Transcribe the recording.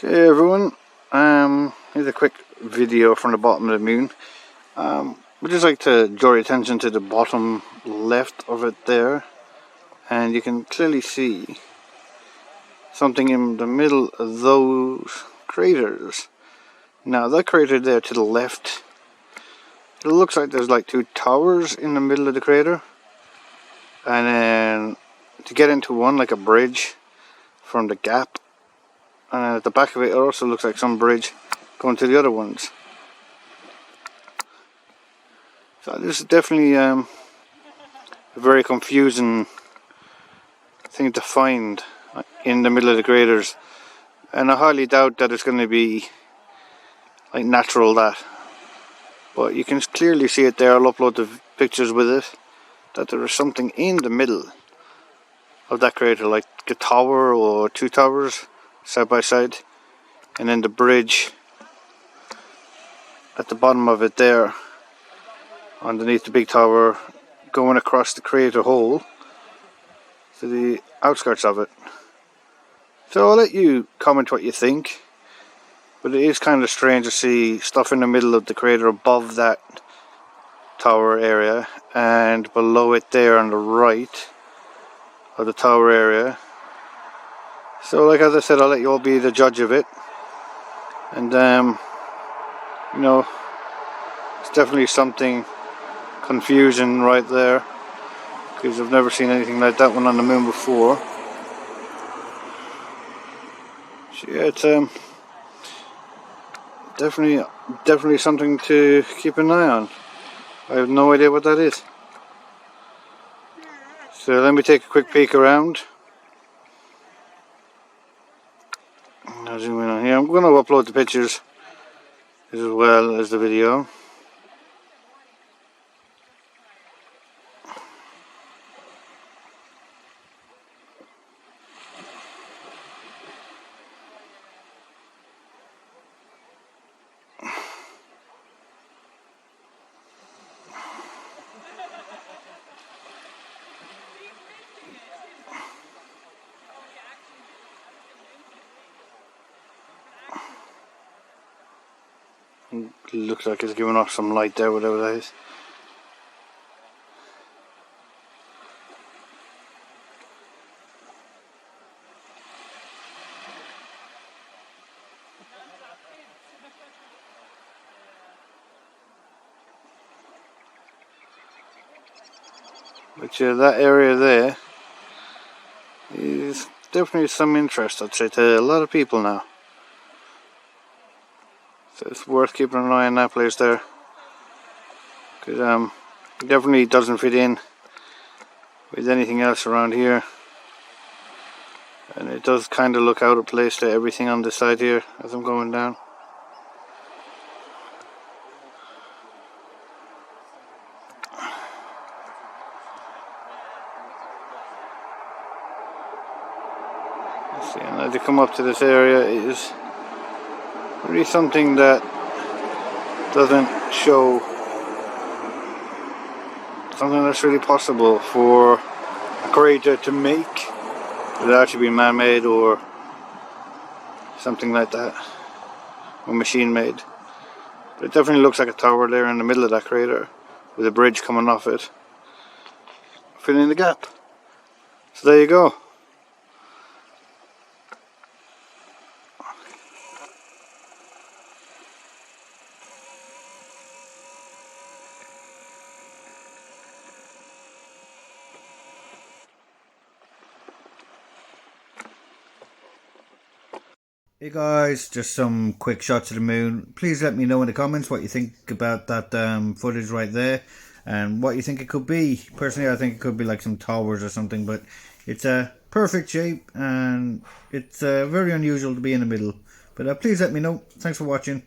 Okay everyone, here's a quick video from the bottom of the moon. We'd just like to draw your attention to the bottom left of it there, and you can clearly see something in the middle of those craters. Now that crater there to the left, it looks like there's like two towers in the middle of the crater, and then to get into one, like a bridge from the gap. And at the back of it, it also looks like some bridge going to the other ones. So this is definitely a very confusing thing to find in the middle of the craters. And I highly doubt that it's going to be like natural that. But you can clearly see it there. I'll upload the pictures with it. That there is something in the middle of that crater, like a tower or two towers side by side, and then the bridge at the bottom of it there underneath the big tower going across the crater hole to the outskirts of it. So I'll let you comment what you think, but it is kind of strange to see stuff in the middle of the crater above that tower area, and below it there on the right of the tower area. So like as I said, I'll let you all be the judge of it. And you know, it's definitely something confusing right there, because I've never seen anything like that one on the moon before. So yeah, it's definitely something to keep an eye on. I have no idea what that is. So let me take a quick peek around. I'll zoom in on here. I'm going to upload the pictures as well as the video. It looks like it's giving off some light there, whatever that is. But yeah, that area there is definitely some interest, I'd say, to a lot of people now. So it's worth keeping an eye on that place there, because it definitely doesn't fit in with anything else around here, and it does kind of look out of place to everything on this side here as I'm going down. Let's see, and as you come up to this area, it is really something that doesn't show something that's really possible for a crater to make without actually being man-made or something like that, or machine-made. But it definitely looks like a tower there in the middle of that crater with a bridge coming off it, filling the gap. So there you go. Hey guys, just some quick shots of the moon. Please let me know in the comments what you think about that footage right there, and what you think it could be. Personally, I think it could be like some towers or something, but it's a perfect shape and it's very unusual to be in the middle. But please let me know. Thanks for watching.